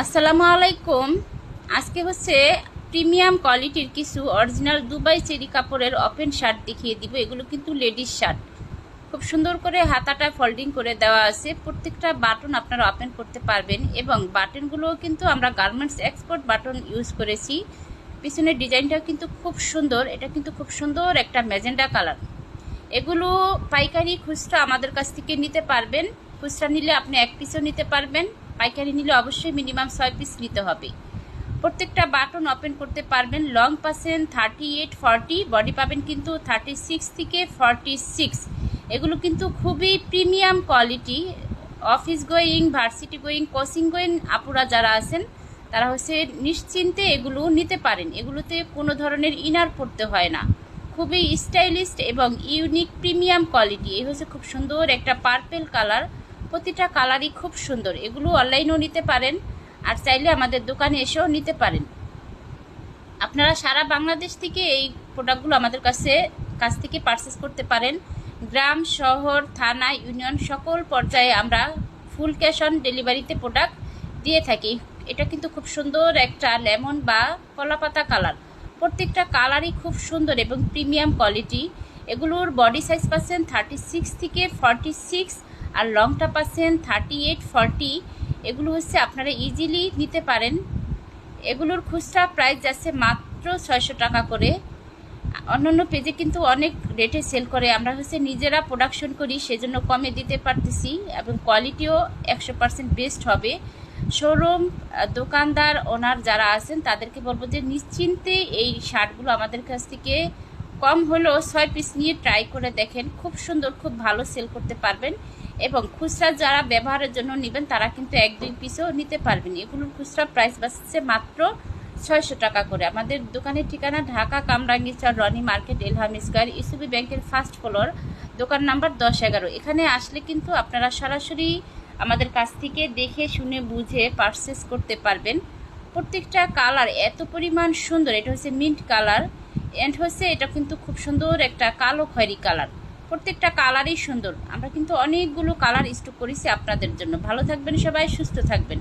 আসসালামু আলাইকুম। আজকে হচ্ছে প্রিমিয়াম কোয়ালিটির কিছু অরিজিনাল দুবাই চেরি কাপড়ের ওপেন শার্ট দেখিয়ে দিব। এগুলো কিন্তু লেডিস শার্ট, খুব সুন্দর করে হাতাটা ফোল্ডিং করে দেওয়া আছে। প্রত্যেকটা বাটন আপনারা ওপেন করতে পারবেন এবং বাটনগুলোও কিন্তু আমরা গার্মেন্টস এক্সপোর্ট বাটন ইউজ করেছি। পিছনের ডিজাইনটাও কিন্তু খুব সুন্দর, এটা কিন্তু খুব সুন্দর একটা ম্যাজেন্ডা কালার। এগুলো পাইকারি খুচরা আমাদের কাছ থেকে নিতে পারবেন। খুচরা নিলে আপনি এক পিসও নিতে পারবেন, পাইকারি নিলে অবশ্যই মিনিমাম 6 পিস নিতে হবে। প্রত্যেকটা বাটন ওপেন করতে পারবেন। লং পাচ্ছেন 38-40, বডি পাবেন কিন্তু 36 থেকে 46। এগুলো কিন্তু খুবই premium quality. Office going, varsity going, coaching going আপুরা যারা আছেন তারা হচ্ছে নিশ্চিন্তে এগুলো নিতে পারেন। এগুলোতে কোনো ধরনের ইনার পড়তে হয় না। খুবই স্টাইলিশ এবং ইউনিক প্রিমিয়াম কোয়ালিটি। এই হচ্ছে খুব সুন্দর একটা পার্পেল কালার, প্রতিটা কালারই খুব সুন্দর। এগুলো অনলাইনেও নিতে পারেন আর চাইলে আমাদের দোকানে এসেও নিতে পারেন। আপনারা সারা বাংলাদেশ থেকে এই প্রোডাক্টগুলো আমাদের কাছ থেকে পারচেস করতে পারেন। গ্রাম, শহর, থানা, ইউনিয়ন সকল পর্যায়ে আমরা ফুল ক্যাশ অন ডেলিভারিতে প্রোডাক্ট দিয়ে থাকি। এটা কিন্তু খুব সুন্দর একটা লেমন বা কলাপাতা কালার। প্রত্যেকটা কালারই খুব সুন্দর এবং প্রিমিয়াম কোয়ালিটি। এগুলোর বডি সাইজ পাচ্ছেন 36 থেকে 46 আর লংটা পাচ্ছেন 38-40। এগুলো হচ্ছে আপনারা ইজিলি নিতে পারেন। এগুলোর খুচরা প্রাইস যাচ্ছে মাত্র 600 টাকা করে। অন্যান্য পেজে কিন্তু অনেক রেটে সেল করে, আমরা হচ্ছে নিজেরা প্রোডাকশন করি, সেজন্য কমে দিতে পারতেছি এবং কোয়ালিটিও 100% বেস্ট হবে। শোরুম, দোকানদার, ওনার যারা আছেন তাদেরকে বলবো যে নিশ্চিন্তে এই শার্টগুলো আমাদের কাছ থেকে কম হলেও 6 পিস নিয়ে ট্রাই করে দেখেন। খুব সুন্দর, খুব ভালো সেল করতে পারবেন এবং খুচরা যারা ব্যবহারের জন্য নেবেন তারা কিন্তু 1-2 পিসও নিতে পারবেন। এগুলোর খুচরা প্রাইস বাঁচছে মাত্র 600 টাকা করে। আমাদের দোকানের ঠিকানা ঢাকা কামরাঙ্গীরচর, রনি মার্কেট, এলহাম স্কয়ার, ইসুবি ব্যাংকের ফার্স্ট ফ্লোর, দোকান নাম্বার 10-11। এখানে আসলে কিন্তু আপনারা সরাসরি আমাদের কাছ থেকে দেখে শুনে বুঝে পারচেস করতে পারবেন। প্রত্যেকটা কালার এত পরিমাণ সুন্দর। এটা হচ্ছে মিন্ট কালার এন্ড হচ্ছে এটা কিন্তু খুব সুন্দর একটা কালো খয়েরি কালার। প্রত্যেকটা কালারই সুন্দর। আমরা কিন্তু অনেকগুলো কালার স্টক করেছি আপনাদের জন্য। ভালো থাকবেন সবাই, সুস্থ থাকবেন।